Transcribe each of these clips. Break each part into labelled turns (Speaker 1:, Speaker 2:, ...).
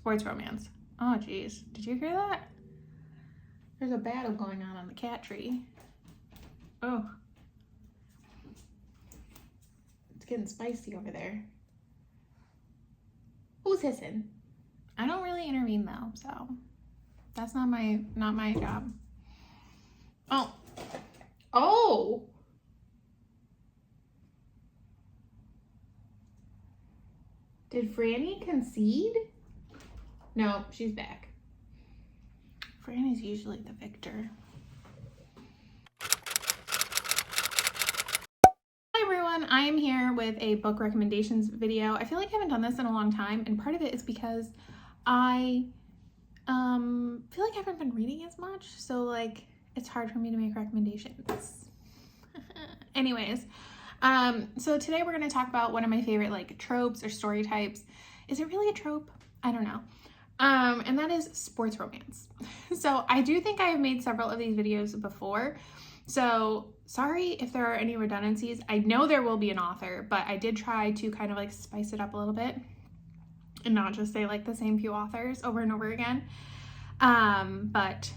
Speaker 1: Sports romance. Oh, geez. Did you hear that? There's a battle going on the cat tree. Oh. It's getting spicy over there. Who's hissing? I don't really intervene though, so that's not my job. Oh. Oh! Did Franny concede? No, she's back. Franny's usually the victor. Hi everyone, I am here with a book recommendations video. I feel like I haven't done this in a long time, and part of it is because I feel like I haven't been reading as much, so like it's hard for me to make recommendations. Anyways, so today we're going to talk about one of my favorite like tropes or story types. Is it really a trope? I don't know. And that is sports romance. So I do think I have made several of these videos before, so sorry if there are any redundancies. I know there will be an author, but I did try to kind of like spice it up a little bit and not just say like the same few authors over and over again. But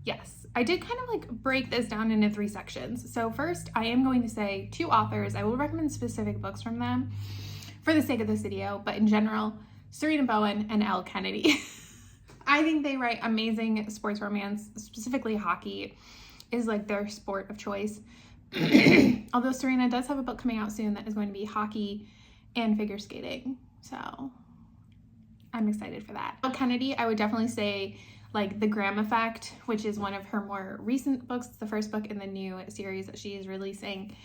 Speaker 1: yes, I did kind of like break this down into 3 sections. So first, I am going to say 2 authors. I will recommend specific books from them for the sake of this video, but in general, Serena Bowen and Elle Kennedy. I think they write amazing sports romance, specifically hockey is like their sport of choice. Although Serena does have a book coming out soon that is going to be hockey and figure skating. So I'm excited for that. Elle Kennedy, I would definitely say like The Graham Effect, which is one of her more recent books. It's the first book in the new series that she is releasing.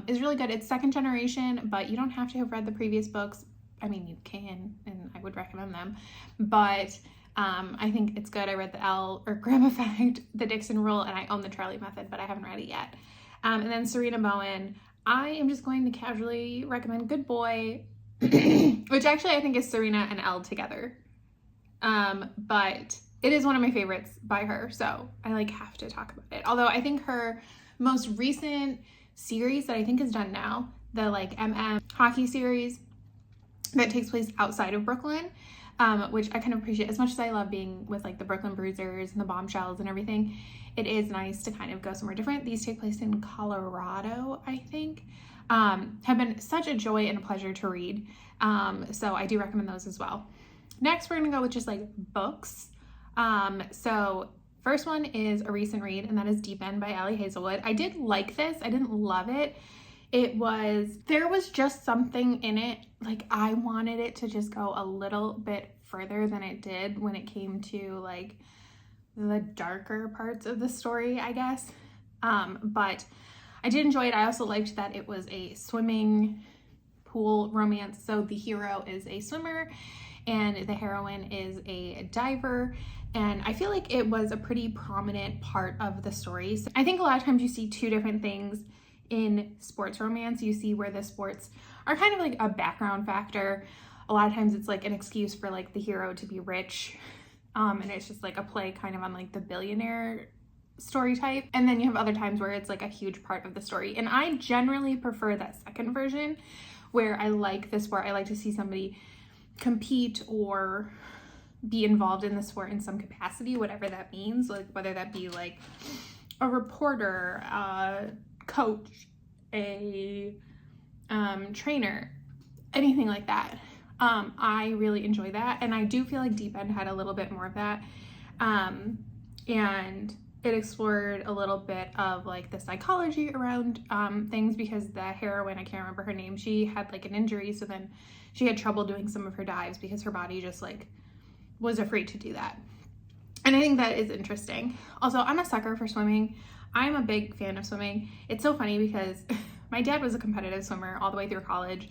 Speaker 1: Is really good. It's second generation, but you don't have to have read the previous books. I mean, you can, and I would recommend them, but I think it's good. I read the Graham Effect, The Dixon Rule, and I own The Charlie Method, but I haven't read it yet. And then Serena Bowen, I am just going to casually recommend Good Boy, which actually I think is Serena and Elle together. But it is one of my favorites by her, so I like have to talk about it. Although I think her most recent series that I think is done now, the like hockey series that takes place outside of Brooklyn, which I kind of appreciate. As much as I love being with like the Brooklyn Bruisers and the Bombshells and everything, it is nice to kind of go somewhere different. These take place in Colorado, I think. Have been such a joy and a pleasure to read. So I do recommend those as well. Next, we're gonna go with just like books. So first one is a recent read, and that is Deep End by Ali Hazelwood. I did like this. I didn't love it. There was just something in it, like I wanted it to just go a little bit further than it did when it came to like the darker parts of the story, I guess. But I did enjoy it. I also liked that it was a swimming pool romance. So the hero is a swimmer and the heroine is a diver. And I feel like it was a pretty prominent part of the story. So I think a lot of times you see 2 different things in sports romance. You see where the sports are kind of like a background factor. A lot of times it's like an excuse for like the hero to be rich. And it's just like a play kind of on like the billionaire story type. And then you have other times where it's like a huge part of the story. And I generally prefer that second version where I like the sport. I like to see somebody compete or be involved in the sport in some capacity, whatever that means, like whether that be like a reporter, coach, a trainer, anything like that. I really enjoy that, and I do feel like Deep End had a little bit more of that, and it explored a little bit of like the psychology around things, because the heroine, I can't remember her name, she had like an injury, so then she had trouble doing some of her dives because her body just like was afraid to do that. And I think that is interesting. Also, I'm a sucker for swimming. I'm a big fan of swimming. It's so funny because my dad was a competitive swimmer all the way through college,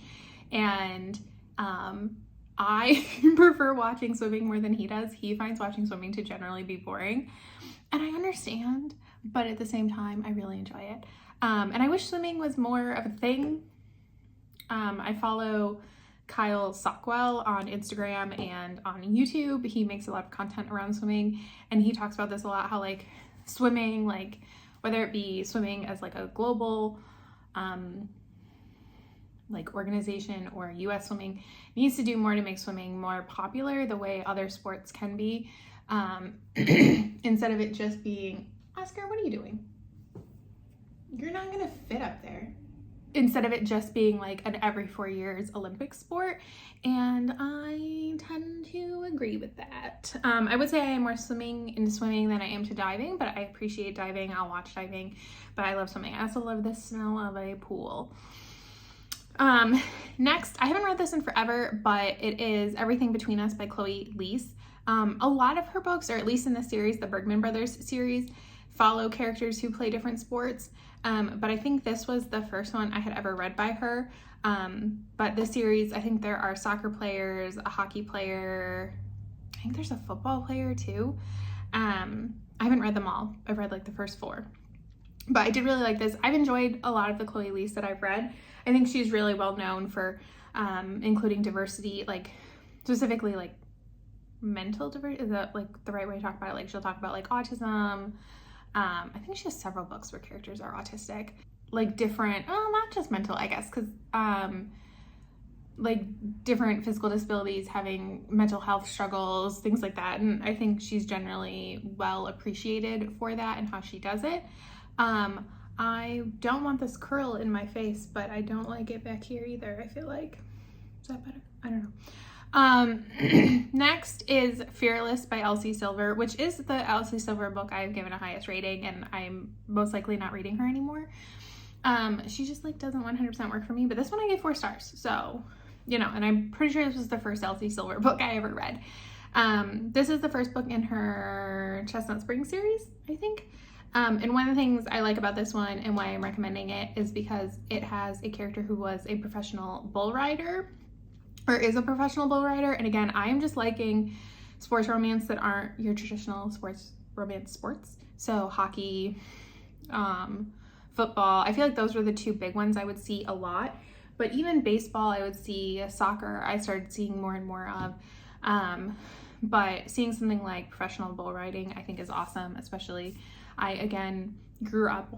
Speaker 1: and I prefer watching swimming more than he does. He finds watching swimming to generally be boring, and I understand, but at the same time, I really enjoy it. And I wish swimming was more of a thing. I follow Kyle Sockwell on Instagram and on YouTube. He makes a lot of content around swimming, and he talks about this a lot, how like swimming, like whether it be swimming as like a global like organization or US Swimming needs to do more to make swimming more popular the way other sports can be, instead of it just being, Oscar, what are you doing? You're not gonna fit up there. Instead of it just being like an every 4 years Olympic sport. And I tend to agree with that. I would say I am more into swimming than I am to diving, but I appreciate diving. I'll watch diving, but I love swimming. I also love the smell of a pool. Next, I haven't read this in forever, but it is Everything Between Us by Chloe Leese. A lot of her books, or at least in the series, the Bergman Brothers series, follow characters who play different sports. But I think this was the first one I had ever read by her. But this series, I think there are soccer players, a hockey player, I think there's a football player too. I haven't read them all. I've read like the first 4. But I did really like this. I've enjoyed a lot of the Chloe Leese that I've read. I think she's really well known for including diversity, like specifically like mental diversity. Is that like the right way to talk about it? Like she'll talk about like autism. I think she has several books where characters are autistic, like different, not just mental, I guess, because like different physical disabilities, having mental health struggles, things like that. And I think she's generally well appreciated for that and how she does it. I don't want this curl in my face, but I don't like it back here either. I feel like, is that better? I don't know. Next is Fearless by Elsie Silver, which is the Elsie Silver book I've given a highest rating, and I'm most likely not reading her anymore. She just like doesn't 100% work for me, but this one I gave 4 stars. So, you know, and I'm pretty sure this was the first Elsie Silver book I ever read. This is the first book in her Chestnut Springs series, I think. And one of the things I like about this one and why I'm recommending it is because it has a character who was a professional bull rider, or is a professional bull rider. And again, I am just liking sports romance that aren't your traditional romance sports. So hockey, football, I feel like those were the 2 big ones I would see a lot. But even baseball, I would see. Soccer, I started seeing more and more of. But seeing something like professional bull riding, I think is awesome. Especially, I again grew up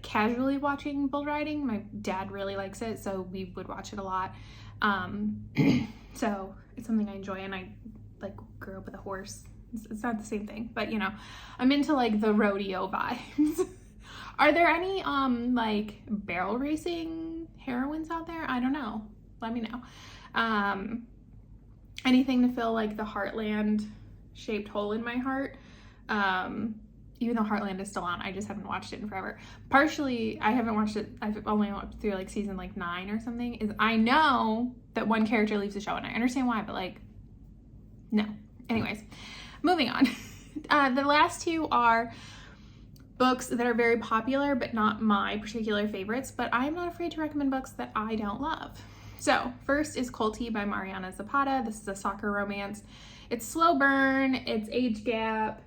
Speaker 1: casually watching bull riding. My dad really likes it, so we would watch it a lot. So it's something I enjoy, and I like grew up with a horse. It's not the same thing, but you know, I'm into like the rodeo vibes. Are there any like barrel racing heroines out there? I don't know. Let me know. Anything to fill like the Heartland shaped hole in my heart. Even though Heartland is still on, I just haven't watched it in forever. Partially, I haven't watched it, I've only went through like season like 9 or something, is I know that one character leaves the show, and I understand why, but like, no. Anyways, moving on. The last 2 are books that are very popular, but not my particular favorites, but I'm not afraid to recommend books that I don't love. So first is Colty by Mariana Zapata. This is a soccer romance. It's slow burn, it's age gap.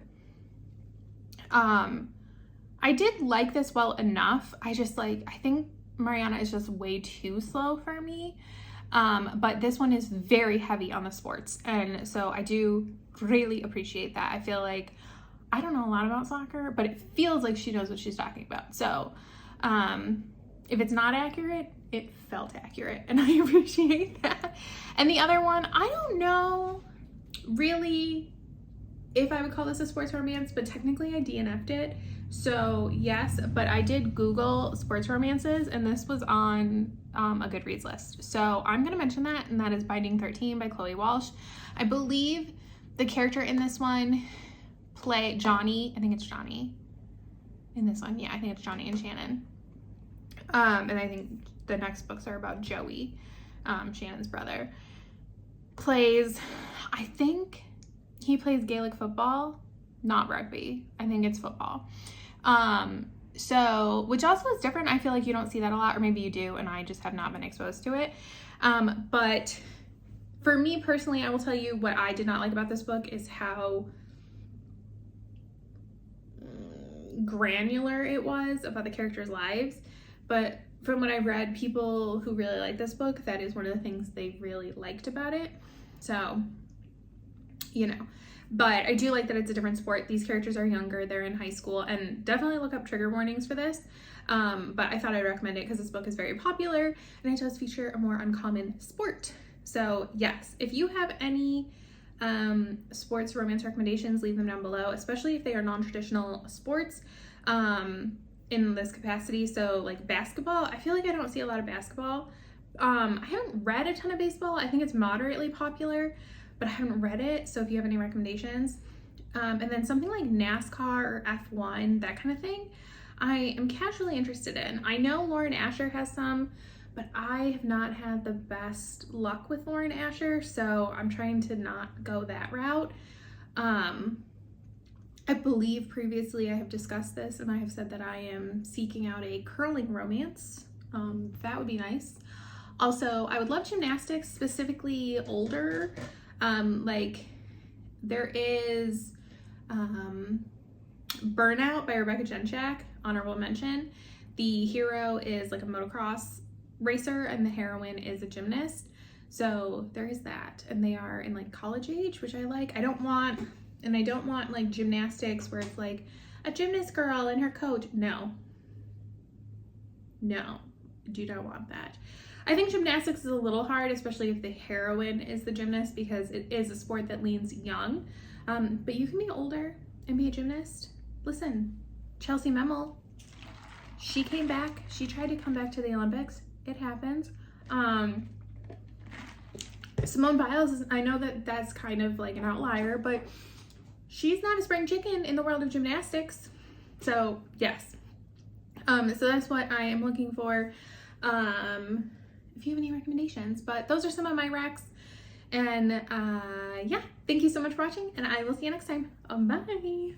Speaker 1: I did like this well enough. I think Mariana is just way too slow for me. But this one is very heavy on the sports. And so I do greatly appreciate that. I feel like I don't know a lot about soccer, but it feels like she knows what she's talking about. So, if it's not accurate, it felt accurate, and I appreciate that. And the other one, I don't know really if I would call this a sports romance, but technically I DNF'd it. So yes, but I did Google sports romances, and this was on a Goodreads list. So I'm gonna mention that, and that is Binding 13 by Chloe Walsh. I believe the character in this one play Johnny. I think it's Johnny in this one. Yeah, I think it's Johnny and Shannon. And I think the next books are about Joey, Shannon's brother. I think he plays Gaelic football, not rugby. I think it's football. So, which also is different. I feel like you don't see that a lot, or maybe you do, and I just have not been exposed to it. But for me personally, I will tell you what I did not like about this book is how granular it was about the characters' lives. But from what I've read, people who really like this book, that is one of the things they really liked about it. So, you know, but I do like that it's a different sport. These characters are younger, they're in high school, and definitely look up trigger warnings for this. But I thought I'd recommend it because this book is very popular and it does feature a more uncommon sport. So yes, if you have any sports romance recommendations, leave them down below, especially if they are non-traditional sports in this capacity. So like basketball, I feel like I don't see a lot of basketball. I haven't read a ton of baseball. I think it's moderately popular, but I haven't read it. So if you have any recommendations, and then something like NASCAR or F1, that kind of thing, I am casually interested in. I know Lauren Asher has some, but I have not had the best luck with Lauren Asher, so I'm trying to not go that route. I believe previously I have discussed this and I have said that I am seeking out a curling romance. That would be nice. Also, I would love gymnastics, specifically older. Like there is Burnout by Rebecca Genchak, honorable mention. The hero is like a motocross racer and the heroine is a gymnast. So there is that. And they are in like college age, which I like. I don't want like gymnastics where it's like a gymnast girl and her coach. No, do not want that. I think gymnastics is a little hard, especially if the heroine is the gymnast, because it is a sport that leans young. But you can be older and be a gymnast. Listen, Chelsea Memel, she came back. She tried to come back to the Olympics. It happens. Simone Biles, I know that that's kind of like an outlier, but she's not a spring chicken in the world of gymnastics. So yes. So that's what I am looking for. If you have any recommendations, but those are some of my recs. And yeah, thank you so much for watching and I will see you next time. Bye.